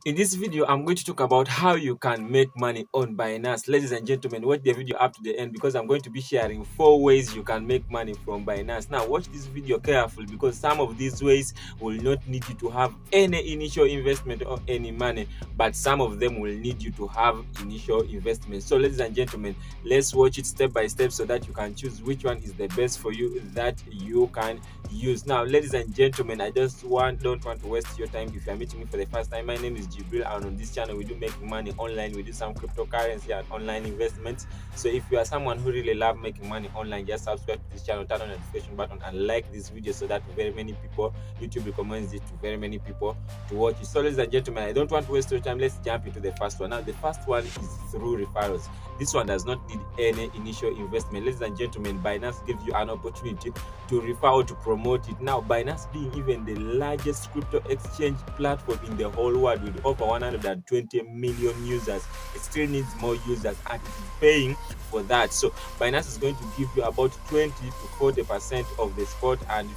In this video, I'm going to talk about how you can make money on Binance. Ladies and gentlemen, watch the video up to the end because I'm going to be sharing 4 ways you can make money from Binance. Now, watch this video carefully because some of these ways will not need you to have any initial investment or any money, but some of them will need you to have initial investment. So, ladies and gentlemen, let's watch it step by step so that you can choose which one is the best for you that you can use. Now, ladies and gentlemen, I just don't want to waste your time. If you are meeting me for the first time, my name is Jibril, and on this channel we do make money online. We do some cryptocurrency and online investments. So if you are someone who really love making money online, just subscribe to this channel, turn on the notification button, and like this video so that very many people, YouTube recommends it to very many people to watch it. So, ladies and gentlemen, I don't want to waste your time. Let's jump into the first one. Now, the first one is through referrals. This one does not need any initial investment. Ladies and gentlemen, Binance gives you an opportunity to refer or to promote it. Now, Binance being even the largest crypto exchange platform in the whole world with over 120 million users, it still needs more users and it is paying for that. So Binance is going to give you about 20 to 40% of the spot and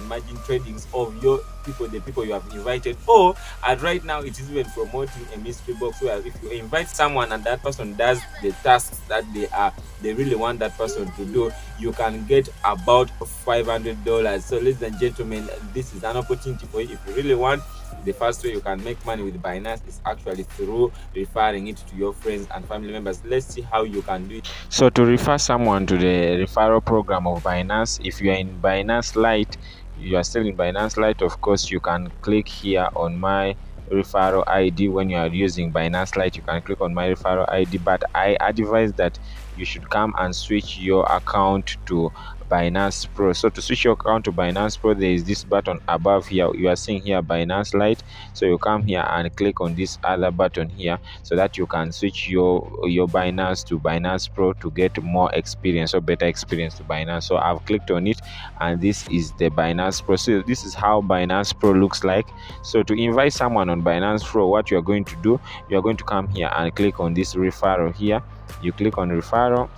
margin tradings of your people, the people you have invited. Or and right now it is even promoting a mystery box where if you invite someone and that person does the tasks that they really want that person to do, you can get about $500. So, ladies and gentlemen, this is an opportunity for you if you really want. The first way you can make money with Binance is actually through referring it to your friends and family members. Let's see how you can do it. So to refer someone to the referral program of Binance, if you are in Binance Lite, you are still in Binance Lite, of course, you can click here on my referral ID. When you are using Binance Lite, you can click on my referral ID, but I advise that you should come and switch your account to Binance Pro. So to switch your account to Binance Pro, there is this button above here. You are seeing here Binance Lite. So you come here and click on this other button here so that you can switch your Binance to Binance Pro to get more experience or better experience to Binance. So I've clicked on it and this is the Binance Pro. So this is how Binance Pro looks like. So to invite someone on Binance Pro, what you are going to do, you are going to come here and click on this referral here. You click on referral.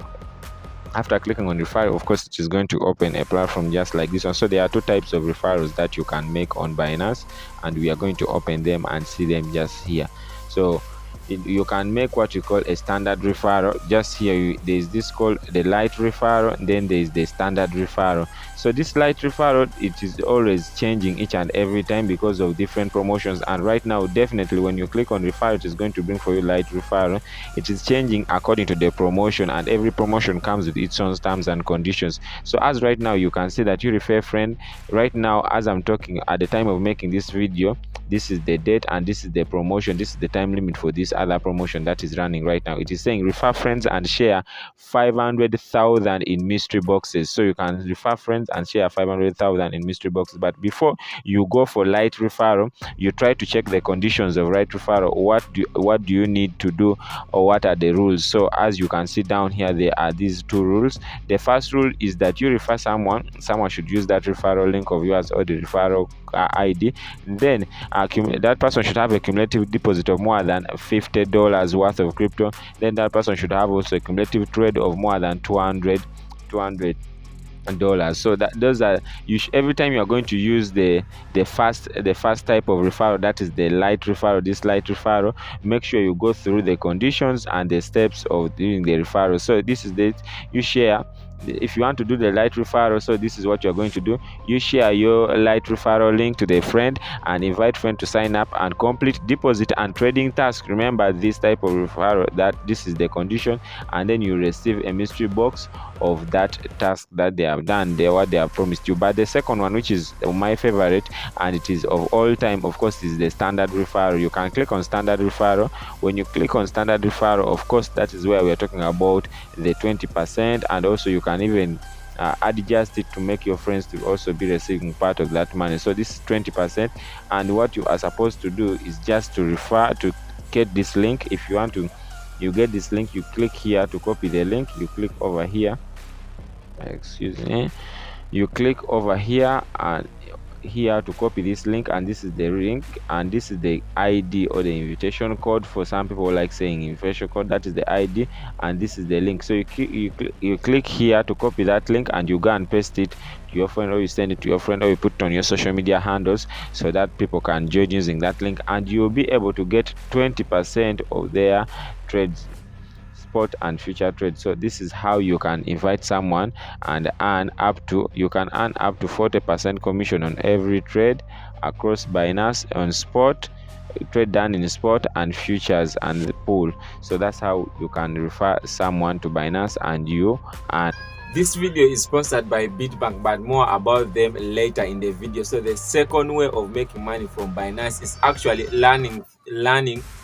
After clicking on referral, of course, it is going to open a platform just like this one. So there are 2 types of referrals that you can make on Binance, and we are going to open them and see them just here. So you can make what you call a standard referral. Just here there is this called the light referral, and then there is the standard referral. So this light referral, it is always changing each and every time because of different promotions, and right now definitely when you click on referral, it is going to bring for you light referral. It is changing according to the promotion, and every promotion comes with its own terms and conditions. So as right now you can see that you refer friend. Right now as I'm talking, at the time of making this video, this is the date and this is the promotion. This is the time limit for this other promotion that is running right now. It is saying refer friends and share 500,000 in mystery boxes. So you can refer friends and share 500,000 in mystery boxes. But before you go for light referral, you try to check the conditions of light referral. What do you need to do, or what are the rules? So as you can see down here, there are these 2 rules. The first rule is that you refer someone should use that referral link of yours or the referral ID. Then that person should have a cumulative deposit of more than $50 worth of crypto. Then that person should have also a cumulative trade of more than $200. So that those are every time you are going to use the first type of referral, that is the light referral. This light referral, make sure you go through the conditions and the steps of doing the referral. So this is that you share. If you want to do the light referral, so this is what you're going to do. You share your light referral link to the friend and invite friend to sign up and complete deposit and trading task. Remember this type of referral, that this is the condition, and then you receive a mystery box of that task that they have done, what they have promised you. But the second one, which is my favorite and it is of all time, of course, is the standard referral. You can click on standard referral. When you click on standard referral, of course, that is where we are talking about the 20%, and also you can even adjust it to make your friends to also be receiving part of that money. So this is 20%, and what you are supposed to do is just to refer to get this link. If you want to, you get this link, you click here to copy the link, you click over here, excuse me, you click over here, and here to copy this link, and this is the link, and this is the ID or the invitation code. For some people like saying invitation code, that is the ID, and this is the link. So you click here to copy that link, and you go and paste it to your friend, or you send it to your friend, or you put it on your social media handles so that people can join using that link, and you'll be able to get 20% of their trades, spot and future trade. So this is how you can invite someone and you can earn up to 40% commission on every trade across Binance on spot, trade done in spot and futures and the pool. So that's how you can refer someone to Binance and you earn. This video is sponsored by BITBANK, but more about them later in the video. So the second way of making money from Binance is actually learning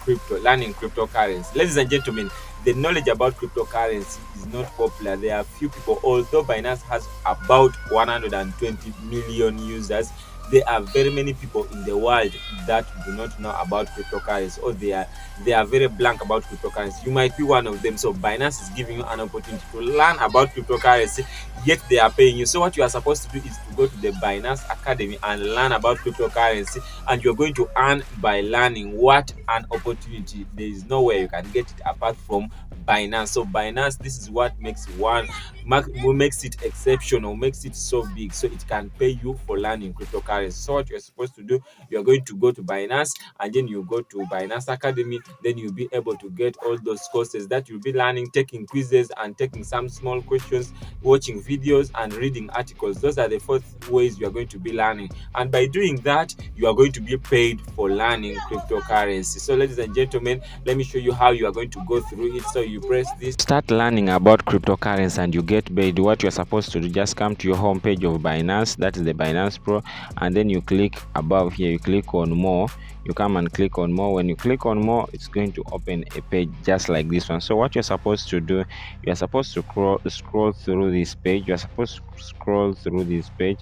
cryptocurrency. Ladies and gentlemen, the knowledge about cryptocurrency is not popular. There are few people, although Binance has about 120 million users. There are very many people in the world that do not know about cryptocurrency, or they are very blank about cryptocurrency. You might be one of them. So Binance is giving you an opportunity to learn about cryptocurrency, yet they are paying you. So what you are supposed to do is to go to the Binance Academy and learn about cryptocurrency, and you're going to earn by learning. What an opportunity. There is nowhere you can get it apart from Binance. So Binance, this is what makes it exceptional, makes it so big, so it can pay you for learning cryptocurrency. So what you're supposed to do, you're going to go to Binance, and then you go to Binance Academy. Then you'll be able to get all those courses that you'll be learning, taking quizzes and taking some small questions, watching videos and reading articles. Those are the 4 ways you are going to be learning, and by doing that, you are going to be paid for learning cryptocurrency. So ladies and gentlemen, let me show you how you are going to go through it. So you press this, start learning about cryptocurrency, and you get paid. What you're supposed to do, just come to your home page of Binance, that is the Binance Pro, and then you click above here, you click on more, you come and click on more. When you click on more, it's going to open a page just like this one. So what you're supposed to do, you're supposed to scroll through this page. You're supposed to scroll through this page.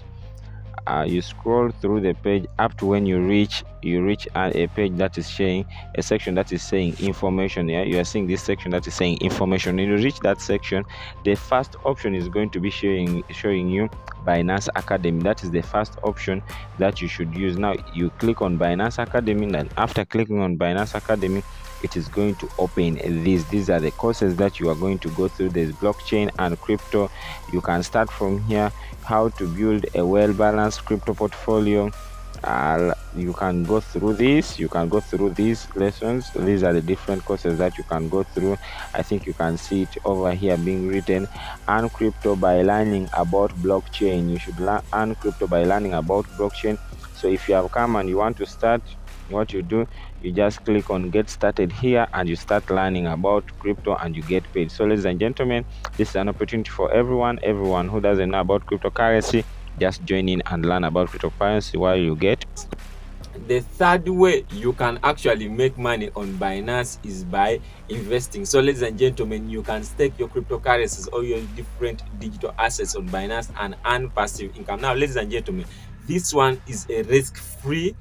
You scroll through the page up to when you reach a page that is showing a section that is saying information. Yeah, you are seeing this section that is saying information. When you reach that section, the first option is going to be showing you Binance Academy. That is the first option that you should use. Now you click on Binance Academy, and after clicking on Binance Academy, it is going to open these are the courses that you are going to go through. There's blockchain and crypto. You can start from here, how to build a well-balanced crypto portfolio. You can go through this, you can go through these lessons. These are the different courses that you can go through. I think you can see it over here being written, earn crypto by learning about blockchain. You should earn crypto by learning about blockchain. So if you have come and you want to start, what you do, you just click on get started here, and you start learning about crypto, and you get paid. So ladies and gentlemen, this is an opportunity for everyone who doesn't know about cryptocurrency. Just join in and learn about cryptocurrency while you get. The third way you can actually make money on Binance is by investing. So ladies and gentlemen, you can stake your cryptocurrencies or your different digital assets on Binance and earn passive income. Now ladies and gentlemen, this one is a risk-free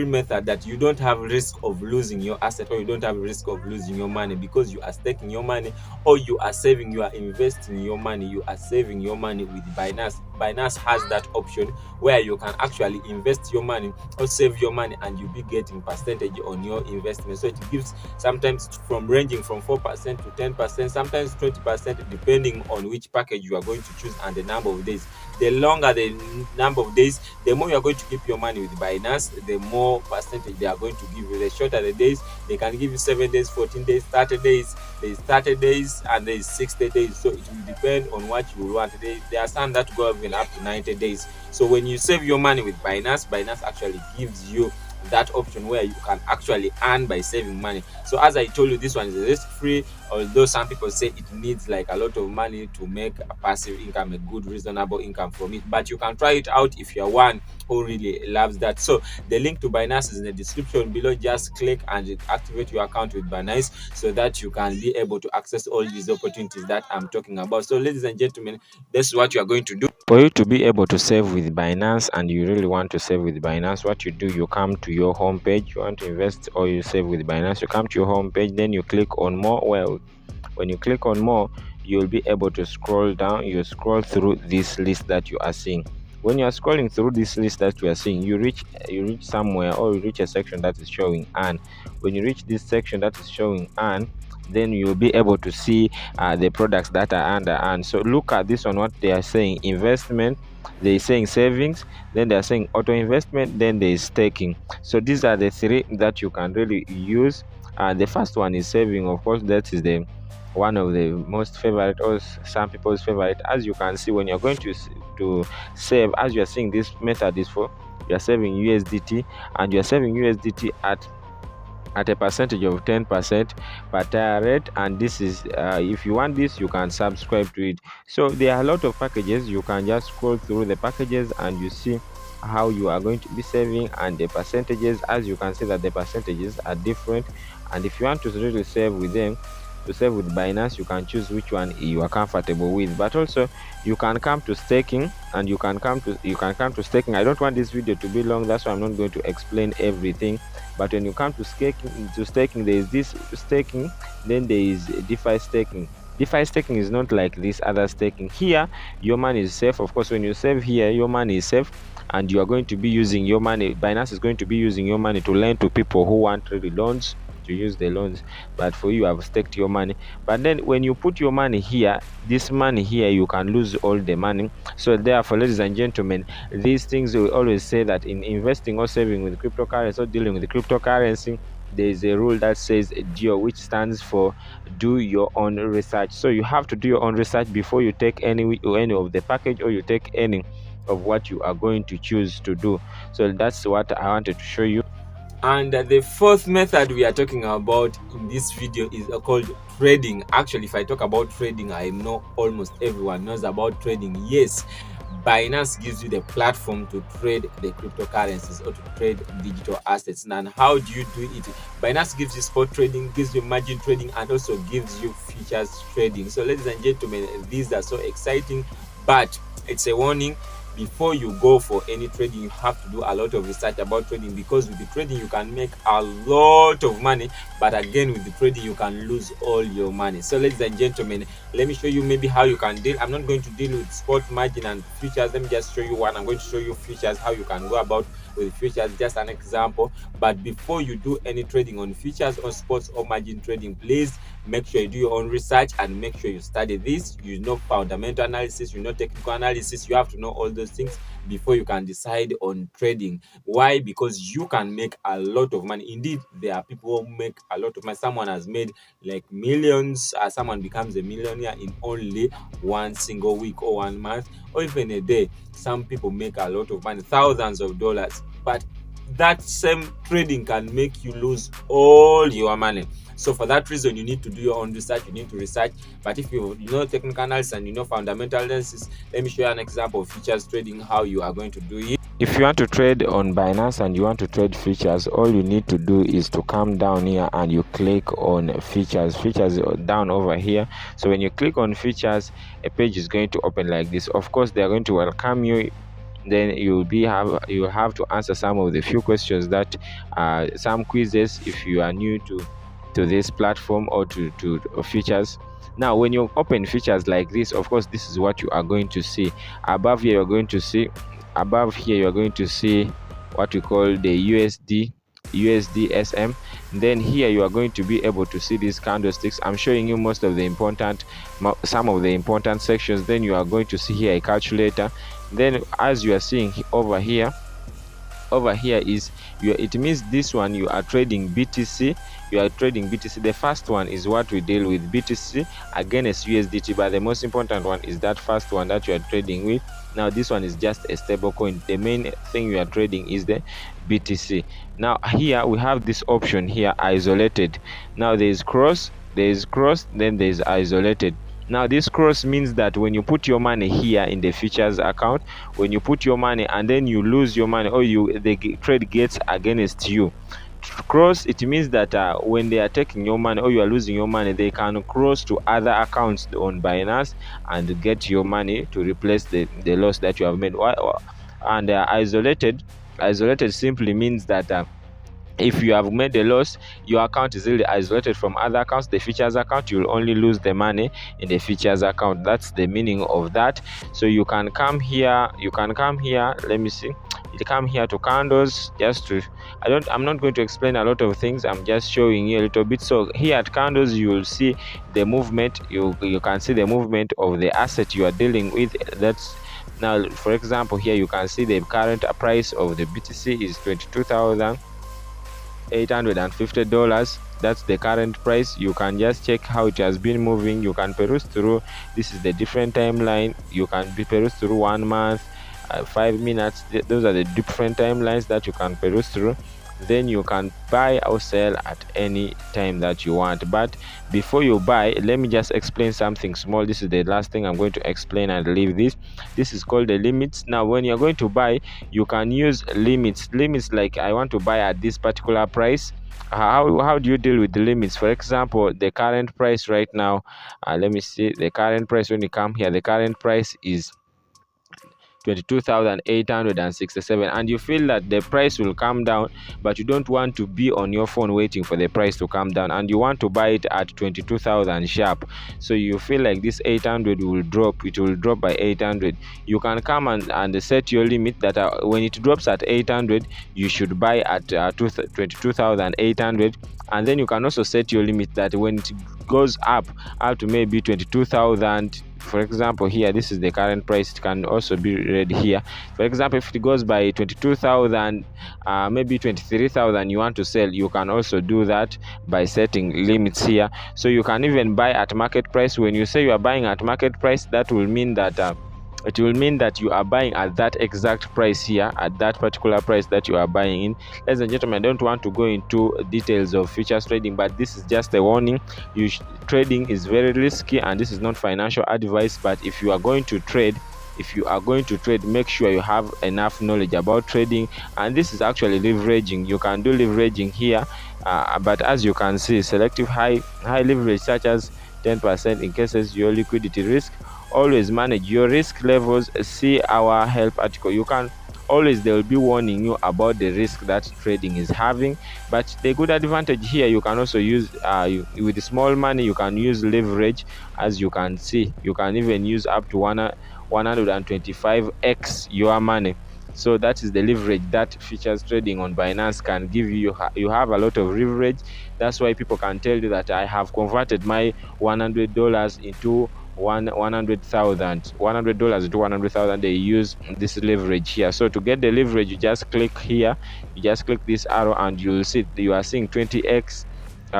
method that you don't have risk of losing your asset, or you don't have risk of losing your money, because you are staking your money, or you are saving, you are investing your money, you are saving your money with Binance. Binance has that option where you can actually invest your money or save your money, and you'll be getting percentage on your investment. So it gives sometimes ranging from 4% to 10%, sometimes 20%, depending on which package you are going to choose and the number of days. The longer the number of days, the more you are going to keep your money with Binance, the more percentage they are going to give you. The shorter the days, they can give you 7 days, 14 days, 30 days. There is 30 days and there is 60 days. So it will depend on what you want. There are some that go even up to 90 days. So when you save your money with Binance, Binance actually gives you that option where you can actually earn by saving money. So as I told you, this one is risk-free, although some people say it needs like a lot of money to make a passive income, a good reasonable income from it. But you can try it out if you're one who really loves that. So the link to Binance is in the description below. Just click and activate your account with Binance so that you can be able to access all these opportunities that I'm talking about. So ladies and gentlemen, this is what you are going to do. For you to be able to save with Binance, and you really want to save with Binance, what you do, you come to your home page. You want to invest or you save with Binance, you come to your home page, then you click on more. Well, when you click on more, you'll be able to scroll down. You scroll through this list that you are seeing. When you are scrolling through this list that we are seeing, you reach somewhere, or you reach a section that is showing earn. When you reach this section that is showing earn, then you'll be able to see the products that are under earn. So look at this one, what they are saying: investment, they're saying savings, then they're saying auto investment, then there is staking. So these are the three that you can really use. The first one is saving. Of course, that is the one of the most favorite, or some people's favorite. As you can see, when you're going to save, as you are seeing, this method is for, you are saving USDT, and you are saving USDT at a percentage of 10% per tier rate. And this is if you want this, you can subscribe to it. So there are a lot of packages. You can just scroll through the packages and you see how you are going to be saving and the percentages. As you can see that the percentages are different, and if you want to really save with them, to save with Binance, you can choose which one you are comfortable with. But also you can come to staking, and you can come to staking. I don't want this video to be long, that's why I'm not going to explain everything. But when you come to staking, there is this staking, then there is DeFi staking. DeFi staking is not like this other staking. Here your money is safe. Of course, when you save here, your money is safe, and you are going to be using your money, Binance is going to be using your money to lend to people who want really loans, to use the loans. But for you, have staked your money. But then when you put your money here, this money here, you can lose all the money. So therefore, ladies and gentlemen, these things we always say that in investing or saving with cryptocurrency or dealing with cryptocurrency, there is a rule that says DO, which stands for do your own research. So you have to do your own research before you take any of the package, or you take any of what you are going to choose to do. So that's what I wanted to show you. And the fourth method we are talking about in this video is called trading. Actually, if I talk about trading, I know almost everyone knows about trading. Yes, Binance gives you the platform to trade the cryptocurrencies or to trade digital assets. And how do you do it? Binance gives you spot trading, gives you margin trading, and also gives you futures trading. So ladies and gentlemen, these are so exciting, but it's a warning: before you go for any trading, you have to do a lot of research about trading, because with the trading you can make a lot of money, but again with the trading you can lose all your money. So ladies and gentlemen, let me show you maybe how you can deal. I'm not going to deal with spot, margin and futures. Let me just show you one. I'm going to show you futures, how you can go about with futures, just an example. But before you do any trading on futures or sports or margin trading, please make sure you do your own research and make sure you study this. You know fundamental analysis, you know technical analysis. You have to know all those things before you can decide on trading. Why? Because you can make a lot of money. Indeed, there are people who make a lot of money. Someone has made like millions, someone becomes a millionaire in only one single week or 1 month or even a day. Some people make a lot of money, thousands of dollars, but that same trading can make you lose all your money. So for that reason, you need to do your own research, you need to research. But if you know technical analysis and you know fundamental analysis, let me show you an example of futures trading, how you are going to do it. If you want to trade on Binance and you want to trade futures, all you need to do is to come down here and you click on futures down over here. So when you click on futures, a page is going to open like this. Of course, they are going to welcome you. Then you'll have to answer some of the few questions that some quizzes if you are new to this platform or to futures. Now when you open features like this, of course, this is what you are going to see. Above here you're going to see what we call the USDSM. Then here you are going to be able to see these candlesticks. I'm showing you some of the important sections. Then you are going to see here a calculator. Then as you are seeing over here is it means this one you are trading BTC. The first one is what we deal with, BTC against USDT, but the most important one is that first one that you are trading with. Now this one is just a stable coin. The main thing you are trading is the BTC. Now here we have this option here, isolated. Now there is cross, then there is isolated. Now this cross means that when you put your money here in the futures account, when you put your money and then you lose your money, or the trade gets against you, cross, it means that when they are taking your money or you are losing your money, they can cross to other accounts on Binance and get your money to replace the loss that you have made. And isolated simply means that If you have made a loss, your account is really isolated from other accounts. The features account, you'll only lose the money in the features account. That's the meaning of that. So you can come here, let me see, you come here to candles, just to, I'm not going to explain a lot of things, I'm just showing you a little bit. So here at candles, you will see the movement, you can see the movement of the asset you are dealing with. That's now, for example, here you can see the current price of the BTC is $22,850. That's the current price. You can just check how it has been moving. You can peruse through, this is the different timeline. You can peruse through 1 month, 5 minutes. Those are the different timelines that you can peruse through. Then you can buy or sell at any time that you want. But before you buy, let me just explain something small. This is the last thing I'm going to explain and leave this. This is called the limits. Now when you're going to buy, you can use limits like, I want to buy at this particular price. How do you deal with the limits? For example, the current price right now, let me see the current price. When you come here, the current price is 22,867, and you feel that the price will come down, but you don't want to be on your phone waiting for the price to come down, and you want to buy it at 22,000 sharp. So you feel like this 800 will drop, it will drop by 800. You can come and set your limit that when it drops at 800, you should buy at 22,800. And then you can also set your limit that when it goes up to maybe 22,000, for example, here this is the current price. It can also be read here. For example, if it goes by 22,000, maybe 23,000, you want to sell, you can also do that by setting limits here. So you can even buy at market price. When you say you are buying at market price, that will mean that it will mean that you are buying at that exact price here, at that particular price that you are buying in. Ladies and gentlemen, I don't want to go into details of futures trading, but this is just a warning. Trading is very risky, and this is not financial advice. But if you are going to trade, make sure you have enough knowledge about trading. And this is actually leveraging. You can do leveraging here, but as you can see, selective high leverage such as 10% increases your liquidity risk. Always manage your risk levels. See our help article. You can always, they will be warning you about the risk that trading is having. But the good advantage here, you can also use with small money, you can use leverage. As you can see, you can even use up to 125x your money. So that is the leverage that futures trading on Binance can give you. You have a lot of leverage. That's why people can tell you that I have converted my $100 into $100,000 into 100,000. They use this leverage here. So to get the leverage, you just click here, you just click this arrow, and you'll see you are seeing 20x,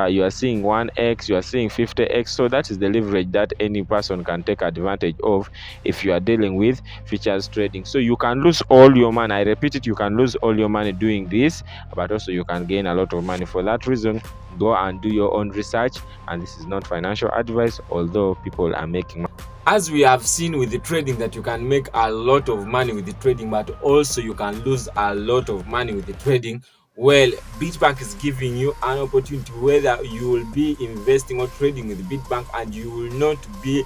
you are seeing 1x, you are seeing 50x. So that is the leverage that any person can take advantage of if you are dealing with futures trading. So you can lose all your money. I repeat it, you can lose all your money doing this, but also you can gain a lot of money. For that reason, go and do your own research. And this is not financial advice, although people are making money. As we have seen with the trading, that you can make a lot of money with the trading, but also you can lose a lot of money with the trading. Well, BITBANK is giving you an opportunity whether you will be investing or trading with BITBANK, and you will not be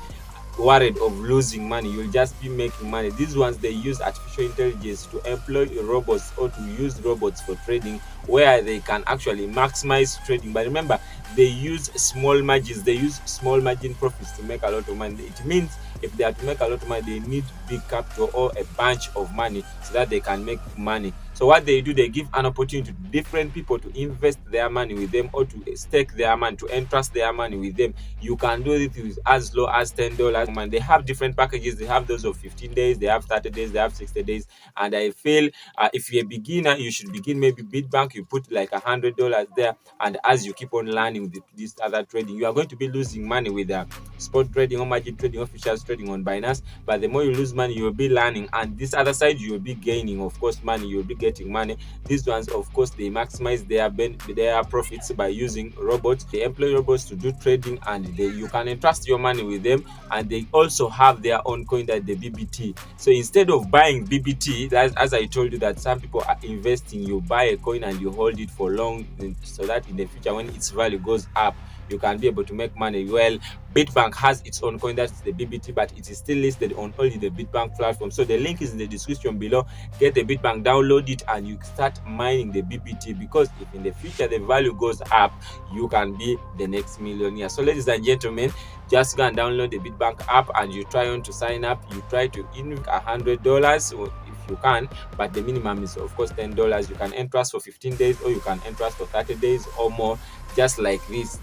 worried of losing money. You'll just be making money. These ones, they use artificial intelligence to employ robots or to use robots for trading, where they can actually maximize trading. But remember, they use small margins, they use small margin profits to make a lot of money. It means if they are to make a lot of money, they need big capital or a bunch of money so that they can make money. So what they do, they give an opportunity to different people to invest their money with them, or to stake their money, to entrust their money with them. You can do it with as low as $10. And they have different packages. They have those of 15 days, they have 30 days, they have 60 days. And I feel if you're a beginner, you should begin maybe BITBANK. You put like $100 there, and as you keep on learning with this other trading, you are going to be losing money with spot trading or margin trading or futures trading on Binance. But the more you lose money, you will be learning, and this other side, you will be gaining, of course, money. You will be getting money. These ones, of course, they maximize their profits by using robots. They employ robots to do trading, and you can entrust your money with them. And they also have their own coin, that the BBT. So instead of buying BBT, as I told you that some people are investing, you buy a coin and you hold it for long, so that in the future when its value goes up, you can be able to make money. Well, BITBANK has its own coin, that's the BBT, but it is still listed on only the BITBANK platform. So the link is in the description below. Get the BITBANK, download it, and you start mining the BBT, because if in the future the value goes up, you can be the next millionaire. So ladies and gentlemen, just go and download the BITBANK app and you try on to sign up. You try to invest $100 if you can, but the minimum is of course $10. You can entrust for 15 days, or you can entrust for 30 days or more, just like this.